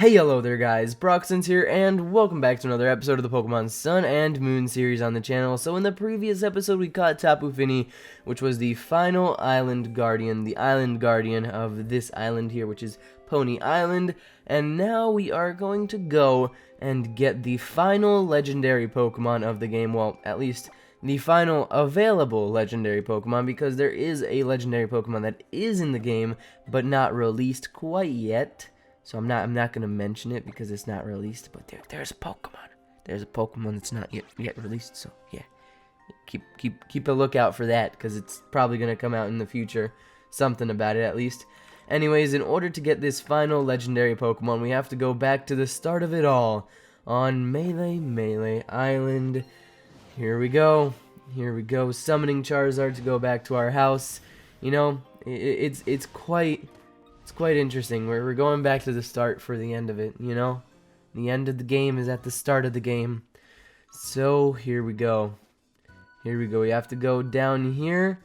Hey, hello there guys, Broxens here, and welcome back to another episode of the Pokemon Sun and Moon series on the channel. So in the previous episode we caught Tapu Fini, which was the final island guardian, the island guardian of this island here, which is Pony Island. And now we are going to go and get the final legendary Pokemon of the game, well, at least the final available legendary Pokemon, because there is a legendary Pokemon that is in the game, but not released quite yet. So I'm not gonna mention it because it's not released, but there's a Pokemon. There's a Pokemon that's not yet released. So yeah, keep a lookout for that because it's probably gonna come out in the future. Something about it at least. Anyways, in order to get this final legendary Pokemon, we have to go back to the start of it all on Melee Island. Here we go. Here we go. Summoning Charizard to go back to our house. You know, it's quite interesting. We're going back to the start for the end of it, you know? The end of the game is at the start of the game. So, here we go. Here we go. We have to go down here.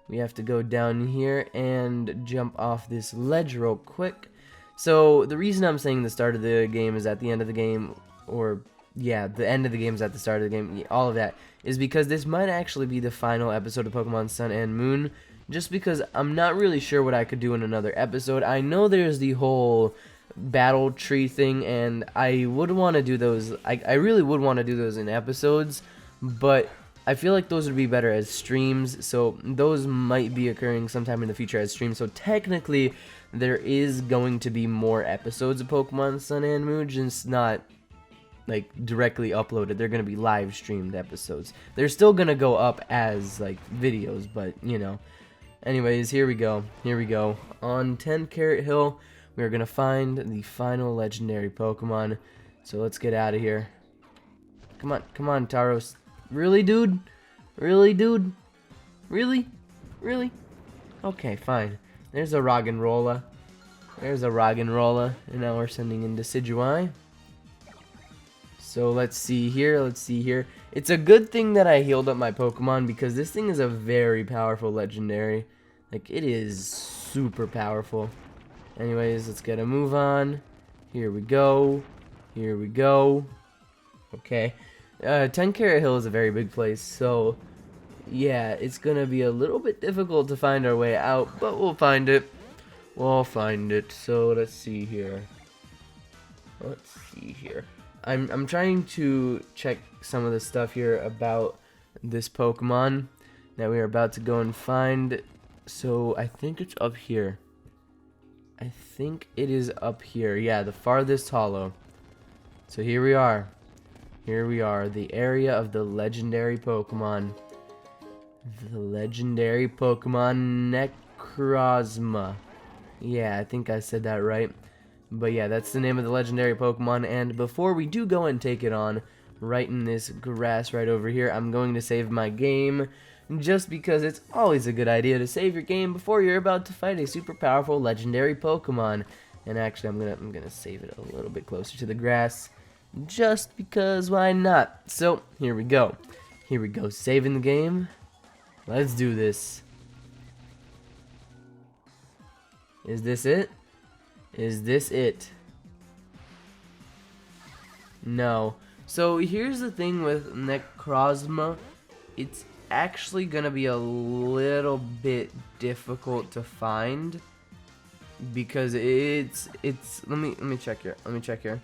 We have to go down here and jump off this ledge real quick. So, the reason I'm saying the start of the game is at the end of the game, or, yeah, the end of the game is at the start of the game, all of that, is because this might actually be the final episode of Pokemon Sun and Moon. Just because I'm not really sure what I could do in another episode. I know there's the whole battle tree thing, and I would want to do those. I really would want to do those in episodes, but I feel like those would be better as streams. So those might be occurring sometime in the future as streams. So technically, there is going to be more episodes of Pokemon Sun and Moon, just not like directly uploaded. They're gonna be live streamed episodes. They're still gonna go up as like videos, but you know. Anyways, here we go. Here we go. On 10 Carrot Hill, we are going to find the final legendary Pokemon. So let's get out of here. Come on, Taros. Really, dude? Really, dude? Really? Really? Okay, fine. There's a Roggenrola. There's a Roggenrola. And now we're sending in Decidueye. So let's see here. Let's see here. It's a good thing that I healed up my Pokemon because this thing is a very powerful legendary. Like, it is super powerful. Anyways, let's get a move on. Here we go. Here we go. Okay. 10 Carrot Hill is a very big place, so yeah, it's gonna be a little bit difficult to find our way out, but we'll find it. We'll find it. So let's see here. Let's see here. I'm trying to check some of the stuff here about this Pokemon that we are about to go and find. So I think it's up here. I think it is up here. Yeah, the farthest hollow. So here we are. Here we are. The area of the legendary Pokemon. The legendary Pokemon Necrozma. Yeah, I think I said that right. But yeah, that's the name of the legendary Pokemon, and before we do go and take it on, right in this grass right over here, I'm going to save my game, just because it's always a good idea to save your game before you're about to fight a super powerful legendary Pokemon. And actually, I'm gonna save it a little bit closer to the grass, just because why not? So, here we go. Here we go, saving the game. Let's do this. Is this it? Is this it? No. So here's the thing with Necrozma. It's actually gonna be a little bit difficult to find because it's let me check here. Let me check here.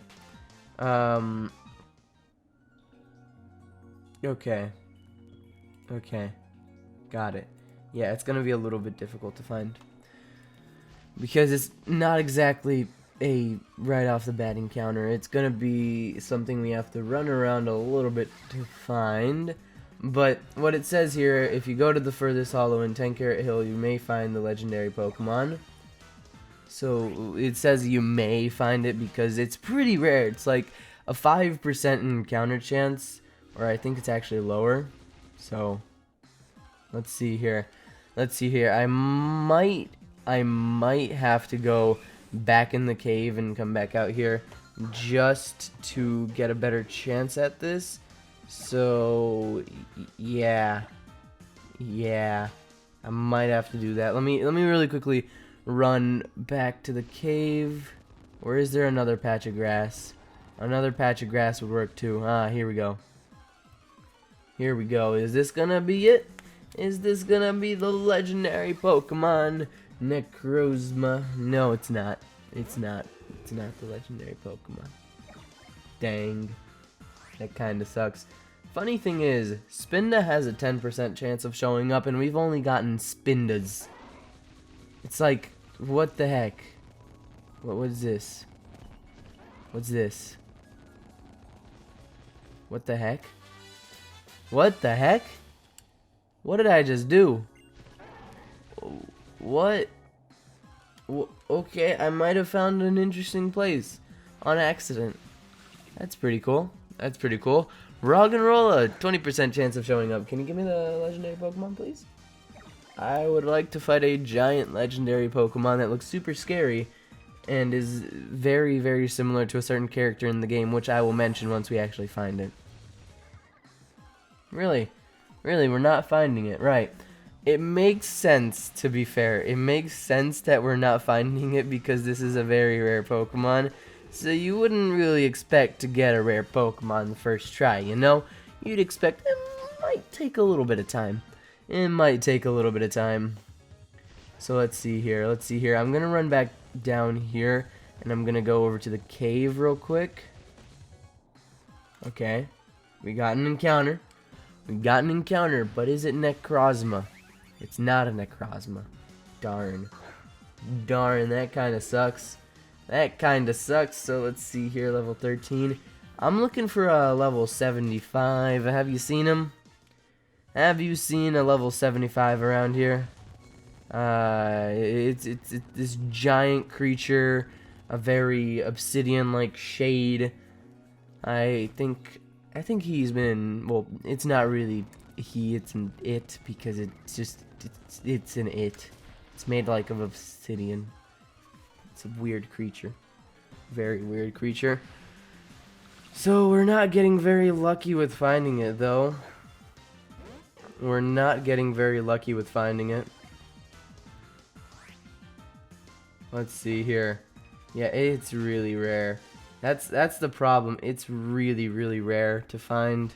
Okay. Okay. Got it. Yeah, it's gonna be a little bit difficult to find. Because it's not exactly a right off the bat encounter. It's gonna be something we have to run around a little bit to find. But what it says here, if you go to the furthest hollow in 10 Carrot Hill, you may find the legendary Pokemon. So it says you may find it because it's pretty rare. It's like a 5% encounter chance, or I think it's actually lower. So let's see here. Let's see here. I might have to go back in the cave and come back out here just to get a better chance at this. So yeah, I might have to do that. Let me really quickly run back to the cave. Or is there another patch of grass? Another patch of grass would work too. Ah, here we go. Here we go. Is this gonna be it? Is this gonna be the legendary Pokemon Necrozma? No, it's not. It's not. It's not the legendary Pokemon. Dang. That kinda sucks. Funny thing is, Spinda has a 10% chance of showing up, and we've only gotten Spindas. It's like, what the heck? What was this? What's this? What the heck? What the heck? What did I just do? What? Okay, I might have found an interesting place on accident. That's pretty cool. That's pretty cool. Roggenrola, 20% chance of showing up. Can you give me the legendary Pokemon, please? I would like to fight a giant legendary Pokemon that looks super scary and is very, very similar to a certain character in the game, which I will mention once we actually find it. Really, we're not finding it. Right. It makes sense, to be fair. It makes sense that we're not finding it because this is a very rare Pokemon. So you wouldn't really expect to get a rare Pokemon the first try, you know? You'd expect it might take a little bit of time. It might take a little bit of time. So let's see here. Let's see here. I'm going to run back down here, and I'm going to go over to the cave real quick. Okay. We got an encounter. We got an encounter, but is it Necrozma? It's not a Necrozma. Darn. Darn, that kind of sucks. That kind of sucks. So let's see here, level 13. I'm looking for a level 75. Have you seen him? Have you seen a level 75 around here? It's this giant creature, a very obsidian-like shade. I think he's been, well, it's not really he, it's an it, because it's just, it's an it. It's made like of obsidian. It's a weird creature. Very weird creature. So we're not getting very lucky with finding it, though. We're not getting very lucky with finding it. Let's see here. Yeah, it's really rare. That's the problem. It's really, really rare to find.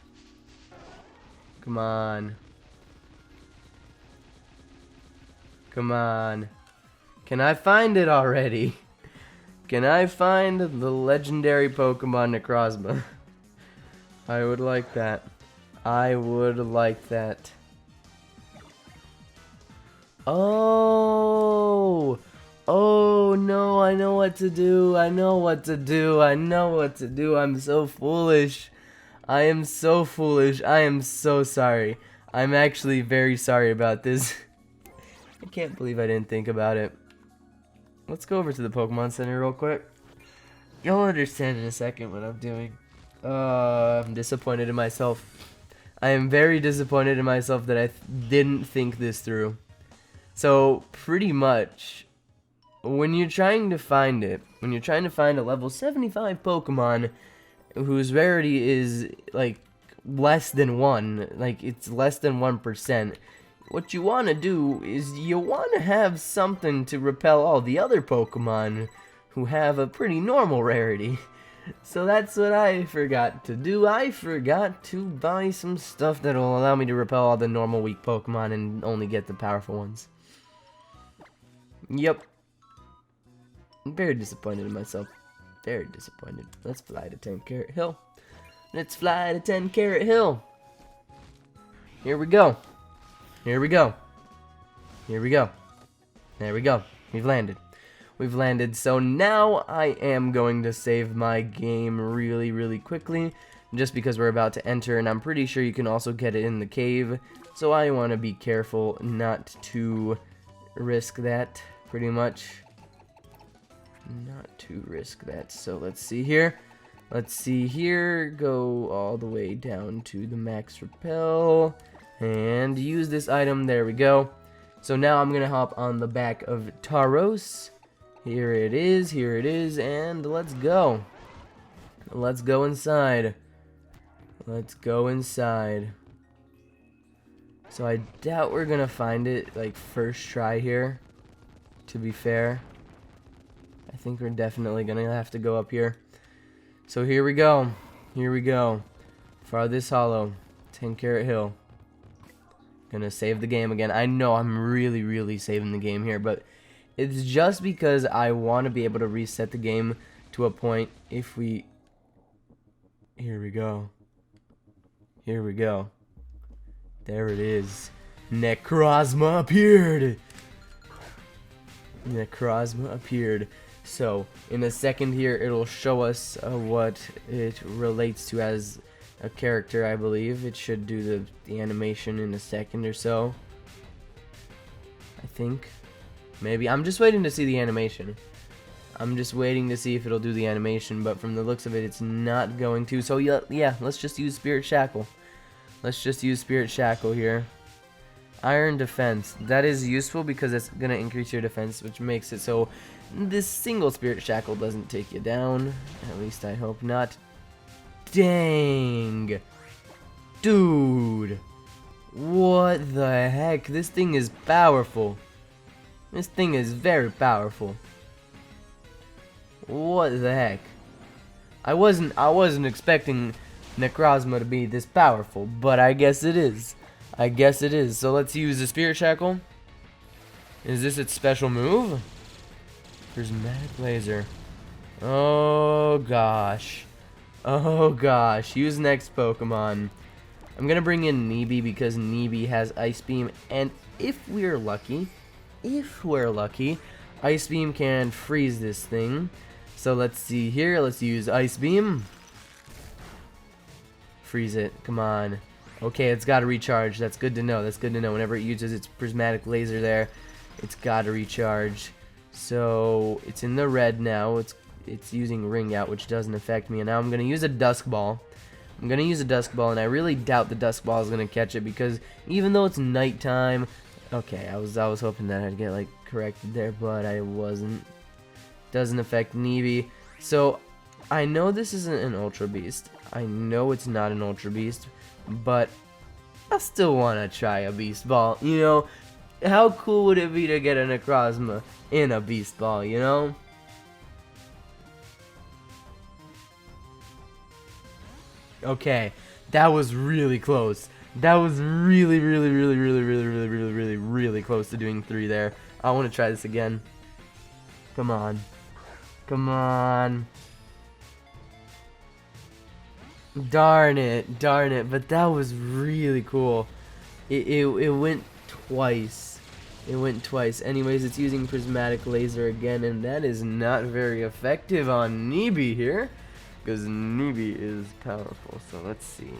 Come on. Come on. Can I find it already? Can I find the legendary Pokemon Necrozma? I would like that. I would like that. Oh! Oh no, I know what to do. I know what to do. I know what to do. I'm so foolish. I am so foolish. I am so sorry. I'm actually very sorry about this. I can't believe I didn't think about it. Let's go over to the Pokemon Center real quick. You'll understand in a second what I'm doing. I'm disappointed in myself. I am very disappointed in myself that I didn't think this through. So, pretty much, when you're trying to find it, when you're trying to find a level 75 Pokemon whose rarity is, like, less than 1, like, it's less than 1%, what you want to do is you want to have something to repel all the other Pokemon who have a pretty normal rarity. So that's what I forgot to do. I forgot to buy some stuff that will allow me to repel all the normal weak Pokemon and only get the powerful ones. Yep. I'm very disappointed in myself. Very disappointed. Let's fly to 10 Carat Hill. Let's fly to 10 Carat Hill. Here we go. Here we go. Here we go. There we go. We've landed. We've landed. So now I am going to save my game really, really quickly. Just because we're about to enter. And I'm pretty sure you can also get it in the cave. So I want to be careful not to risk that. Pretty much. Not to risk that. So let's see here. Let's see here. Go all the way down to the max repel. And use this item. There we go. So now I'm going to hop on the back of Tauros. Here it is. Here it is. And let's go. Let's go inside. Let's go inside. So I doubt we're going to find it like first try here. To be fair. I think we're definitely gonna have to go up here. So here we go. Here we go. Farthest Hollow. 10 Carat Hill. Gonna save the game again. I know I'm really saving the game here, but it's just because I want to be able to reset the game to a point if we... Here we go. Here we go. There it is. Necrozma appeared! Necrozma appeared. So, in a second here, it'll show us what it relates to as a character, I believe. It should do the animation in a second or so. I think. Maybe. I'm just waiting to see the animation. I'm just waiting to see if it'll do the animation, but from the looks of it, it's not going to. So, yeah, let's just use Spirit Shackle. Let's just use Spirit Shackle here. Iron Defense. That is useful because it's going to increase your defense, which makes it so this single Spirit Shackle doesn't take you down. At least I hope not. Dang. Dude. What the heck? This thing is powerful. This thing is very powerful. What the heck? I wasn't expecting Necrozma to be this powerful, but I guess it is. I guess it is. So let's use the Spirit Shackle. Is this its special move? Prismatic Laser. Oh gosh. Oh gosh. Use next Pokemon. I'm gonna bring in Neebe because Neebe has Ice Beam, and if we're lucky, Ice Beam can freeze this thing. So let's see here. Let's use Ice Beam. Freeze it. Come on. Okay, it's got to recharge. That's good to know. That's good to know. Whenever it uses its prismatic laser there, it's got to recharge. So it's in the red now. It's using Ring Out, which doesn't affect me. And now I'm gonna use a Dusk Ball. I'm gonna use a Dusk Ball, and I really doubt the Dusk Ball is gonna catch it because even though it's nighttime, okay, I was hoping that I'd get like corrected there, but I wasn't. Doesn't affect Neebe. So I know this isn't an Ultra Beast. I know it's not an Ultra Beast, but I still want to try a Beast Ball, you know? How cool would it be to get a Necrozma in a Beast Ball, you know? Okay, that was really close. That was really close to doing 3 there. I want to try this again. Come on. Come on. Darn it, but that was really cool. It went twice. It went twice. Anyways, it's using Prismatic Laser again, and that is not very effective on Neebe here, because Neebe is powerful. So let's see.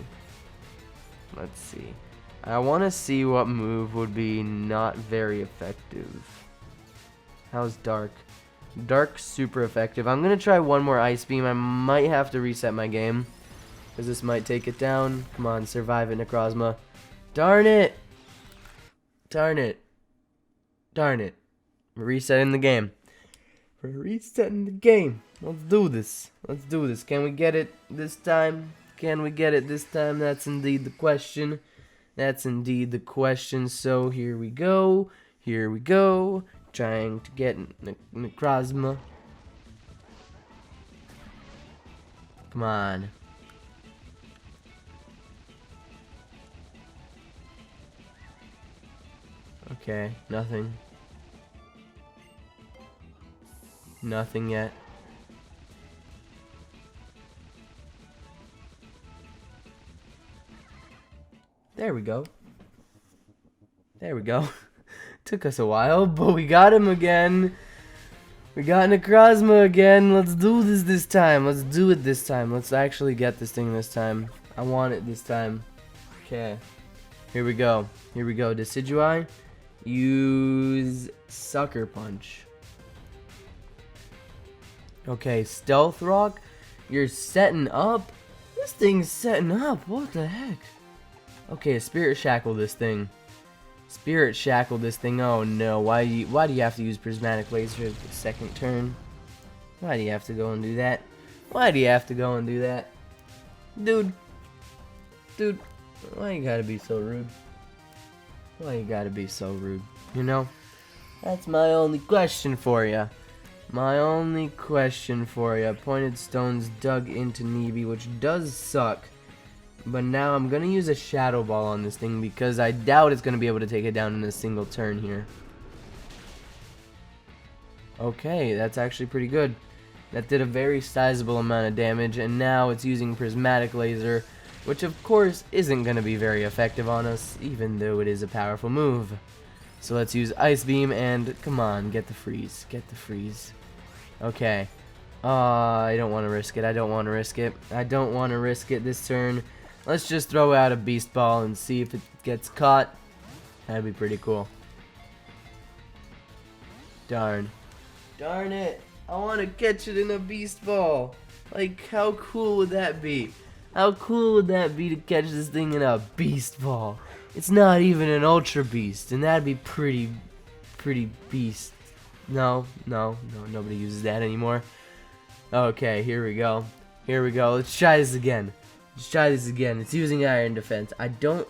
Let's see. I want to see what move would be not very effective. How's Dark? Dark super effective. I'm gonna try one more Ice Beam. I might have to reset my game, because this might take it down. Come on, survive it, Necrozma. Darn it! Darn it. Darn it. We're resetting the game. We're resetting the game. Let's do this. Let's do this. Can we get it this time? Can we get it this time? That's indeed the question. That's indeed the question. So here we go. Here we go. Trying to get Necrozma. Come on. Okay, nothing. Nothing yet. There we go. There we go. Took us a while, but we got him again. We got Necrozma again. Let's do this time. Let's do it this time. Let's actually get this thing this time. I want it this time. Okay. Here we go. Here we go. Decidueye. Use Sucker Punch. Okay, Stealth Rock. You're setting up? This thing's setting up. What the heck? Okay, Spirit Shackle this thing. Spirit Shackle this thing. Oh no, why do you have to use Prismatic Laser the second turn? Why do you have to go and do that? Why do you have to go and do that? Dude, why you gotta be so rude? Why you gotta be so rude? You know? That's my only question for you. My only question for you, pointed stones dug into Neeby, which does suck. But now I'm going to use a Shadow Ball on this thing because I doubt it's going to be able to take it down in a single turn here. Okay, that's actually pretty good. That did a very sizable amount of damage, and now it's using Prismatic Laser, which of course isn't going to be very effective on us, even though it is a powerful move. So let's use Ice Beam, and come on, get the freeze. Get the freeze. Okay. I don't want to risk it. I don't want to risk it. I don't want to risk it this turn. Let's just throw out a Beast Ball and see if it gets caught. That'd be pretty cool. Darn. Darn it. I want to catch it in a Beast Ball. Like, how cool would that be? How cool would that be to catch this thing in a Beast Ball? It's not even an Ultra Beast, and that'd be pretty beast. No, nobody uses that anymore. Okay, here we go. Here we go. Let's try this again. Let's try this again. It's using Iron Defense. I don't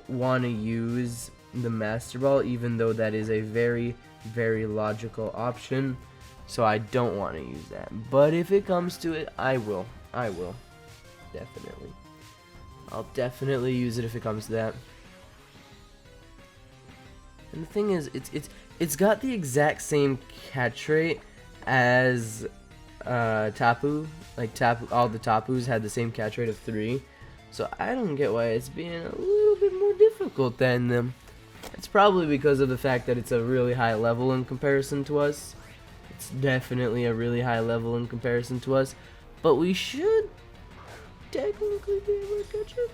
want to use the Master Ball, even though that is a very logical option. So I don't want to use that. But if it comes to it, I will. I will. Definitely. I'll definitely use it if it comes to that. And the thing is, it's got the exact same catch rate as Tapu. Like all the Tapus had the same catch rate of 3. So I don't get why it's being a little bit more difficult than them. It's probably because of the fact that it's a really high level in comparison to us. It's definitely a really high level in comparison to us. But we should technically be able to catch it.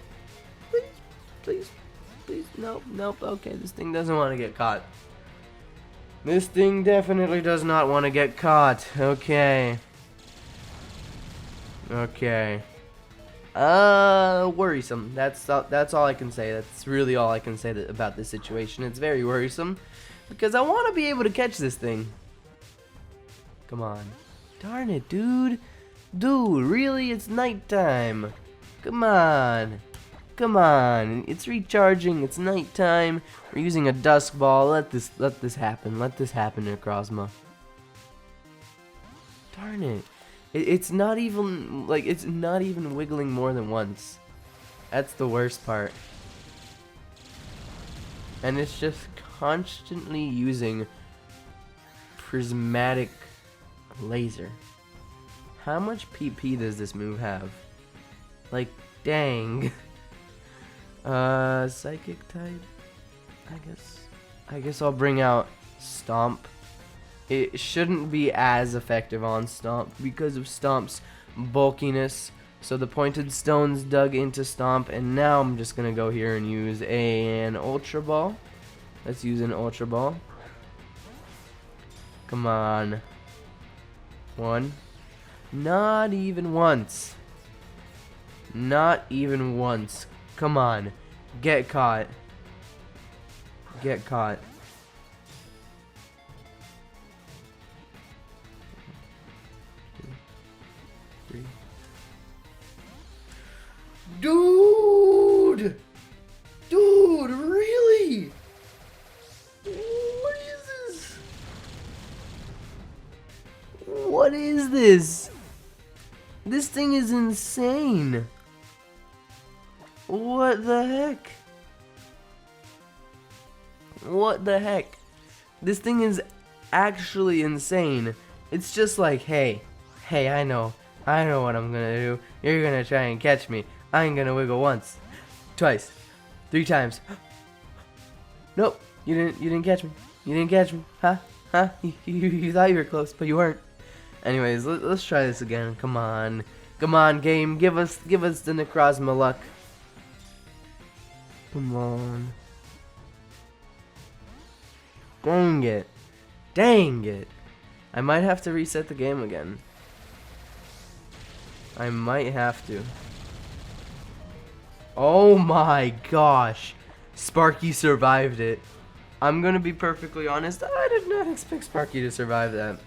Please. Please, nope, okay, this thing doesn't want to get caught. This thing definitely does not want to get caught. Okay. Okay. Worrisome. That's all I can say. That's really all I can say about this situation. It's very worrisome because I want to be able to catch this thing. Come on. Darn it, dude. Dude, really? It's nighttime. Come on. Come on, it's recharging, it's nighttime, we're using a Dusk Ball, let this happen, Necrozma. Darn it. It's not even wiggling more than once. That's the worst part. And it's just constantly using Prismatic Laser. How much PP does this move have? Like, dang. Psychic type, I guess I'll bring out Stomp. It shouldn't be as effective on Stomp because of Stomp's bulkiness. So the pointed stones dug into Stomp, and now I'm just gonna go here and use an Ultra Ball. Let's use an Ultra Ball. Come on. One. Not even once. Not even once. Come on. Get caught. Get caught. Two, 3. Dude! Dude, really? What is this? What is this? This thing is insane. What the heck? What the heck? This thing is actually insane. It's just like, hey, I know what I'm gonna do. You're gonna try and catch me. I ain't gonna wiggle once, twice, 3 times. Nope, you didn't catch me. You didn't catch me, huh? You thought you were close, but you weren't. Anyways, let's try this again. Come on, game. Give us the Necrozma luck. Come on. Dang it. Dang it. I might have to reset the game again. I might have to. Oh my gosh. Sparky survived it. I'm gonna be perfectly honest. I did not expect Sparky to survive that.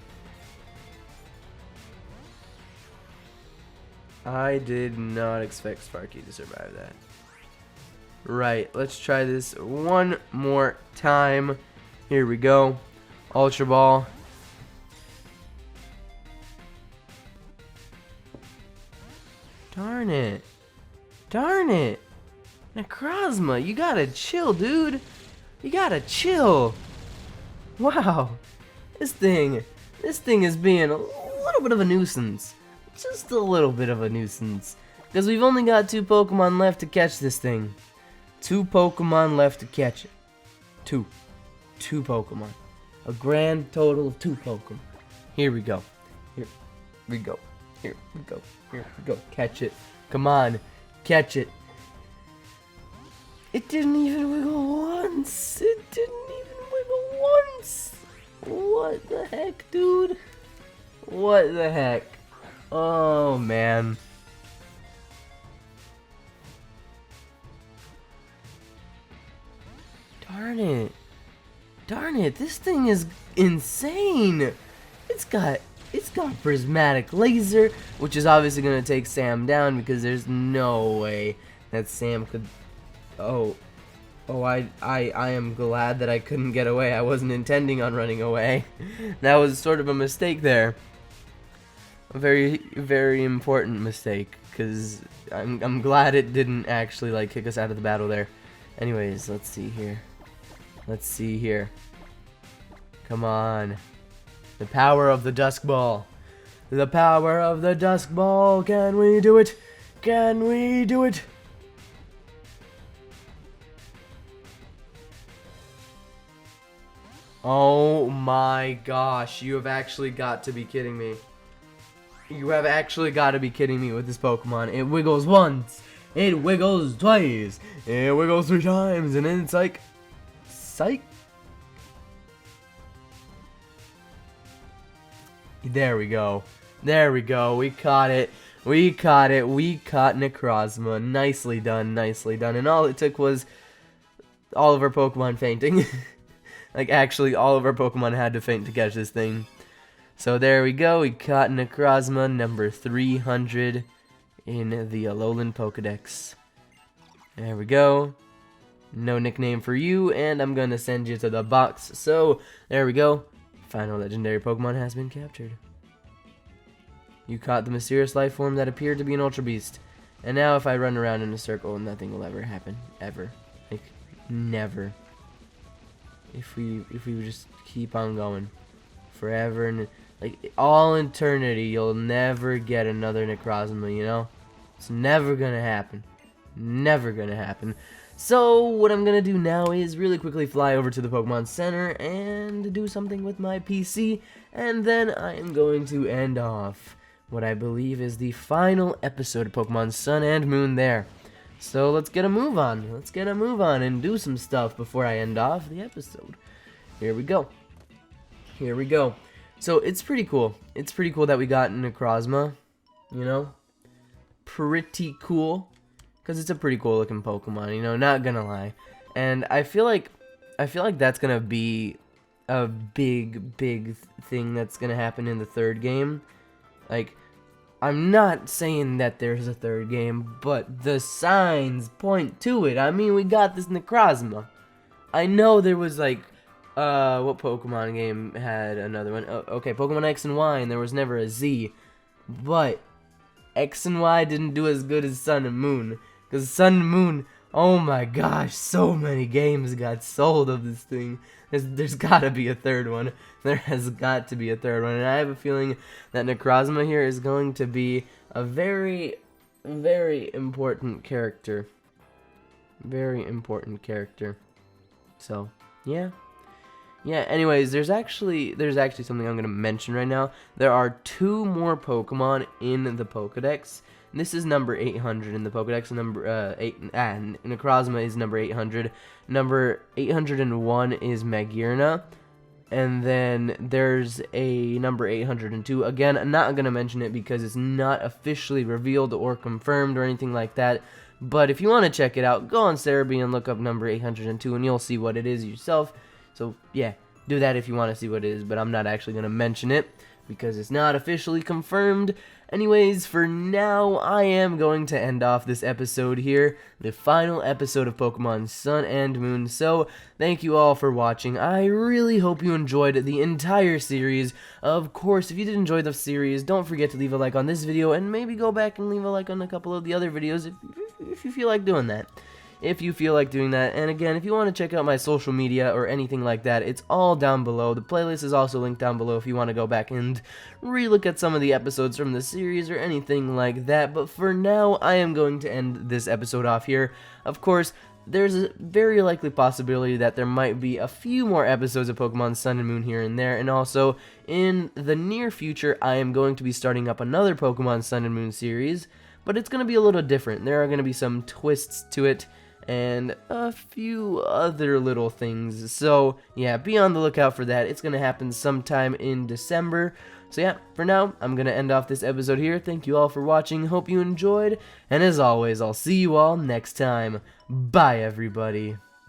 I did not expect Sparky to survive that. Right, let's try this one more time. Here we go. Ultra Ball. Darn it. Darn it. Necrozma, you gotta chill, dude. You gotta chill. Wow. This thing is being a little bit of a nuisance. Just a little bit of a nuisance. Because we've only got 2 Pokemon left to catch this thing. 2 Pokemon left to catch it. 2 Pokemon. A grand total of 2 Pokemon. Here we go. Here we go. Here we go. Here we go. Catch it. Come on. Catch it. It didn't even wiggle once. It didn't even wiggle once. What the heck, dude? What the heck? Oh, man. Darn it. Darn it. This thing is insane. It's got prismatic laser, which is obviously going to take Sam down because there's no way that Sam could... Oh, I am glad that I couldn't get away. I wasn't intending on running away. That was sort of a mistake there. A very, very important mistake, because I'm glad it didn't actually, like, kick us out of the battle there. Anyways, let's see here. Let's see here. Come on. The power of the Dusk Ball. The power of the Dusk Ball. Can we do it? Can we do it? Oh my gosh, you have actually got to be kidding me. You have actually got to be kidding me with this Pokemon. It wiggles once, it wiggles twice, it wiggles 3 times, and then it's like, psych. There we go. There we go. We caught it. We caught it. We caught Necrozma. Nicely done. Nicely done. And all it took was all of our Pokemon fainting. Like, actually, all of our Pokemon had to faint to catch this thing. So there we go. We caught Necrozma, number 300 in the Alolan Pokedex. There we go. No nickname for you, and I'm going to send you to the box. So, there we go. Final legendary Pokemon has been captured. You caught the mysterious life form that appeared to be an Ultra Beast. And now if I run around in a circle, nothing will ever happen. Ever. Like, never. If we just keep on going. Forever and, like, all eternity, you'll never get another Necrozma, you know? It's never gonna happen. Never gonna happen. So, what I'm going to do now is really quickly fly over to the Pokemon Center and do something with my PC, and then I am going to end off what I believe is the final episode of Pokemon Sun and Moon there. So, let's get a move on. Let's get a move on and do some stuff before I end off the episode. Here we go. Here we go. So, it's pretty cool. It's pretty cool that we got Necrozma, you know? Pretty cool. Because it's a pretty cool looking Pokemon, you know, not gonna lie. And I feel like that's gonna be a big thing that's gonna happen in the 3rd game. Like, I'm not saying that there's a 3rd game, but the signs point to it. I mean, we got this Necrozma. I know there was, like, what Pokemon game had another one? Oh, okay, Pokemon X and Y, and there was never a Z. But X and Y didn't do as good as Sun and Moon. Because Sun and Moon, oh my gosh, so many games got sold of this thing. There's got to be a 3rd one. There has got to be a 3rd one. And I have a feeling that Necrozma here is going to be a very, very important character. Very important character. So, yeah. Yeah, anyways, there's actually something I'm going to mention right now. There are 2 more Pokemon in the Pokedex. This is number 800 in the Pokedex. Necrozma is number 800. Number 801 is Magearna. And then there's a number 802. Again, I'm not going to mention it because it's not officially revealed or confirmed or anything like that. But if you want to check it out, go on Cerebi and look up number 802 and you'll see what it is yourself. So, yeah, do that if you want to see what it is, but I'm not actually going to mention it. because it's not officially confirmed. Anyways, for now, I am going to end off this episode here, the final episode of Pokemon Sun and Moon. So, thank you all for watching. I really hope you enjoyed the entire series. Of course, if you did enjoy the series, don't forget to leave a like on this video, and maybe go back and leave a like on a couple of the other videos if you feel like doing that. If you feel like doing that. And again, if you want to check out my social media or anything like that, it's all down below. The playlist is also linked down below if you want to go back and re-look at some of the episodes from the series or anything like that. But for now, I am going to end this episode off here. Of course, there's a very likely possibility that there might be a few more episodes of Pokemon Sun and Moon here and there, and also in the near future I am going to be starting up another Pokemon Sun and Moon series, but it's going to be a little different. There are going to be some twists to it and a few other little things. So yeah, be on the lookout for that. It's gonna happen sometime in December. So yeah, for now, I'm gonna end off this episode here. Thank you all for watching. Hope you enjoyed. And as always, I'll see you all next time. Bye, everybody.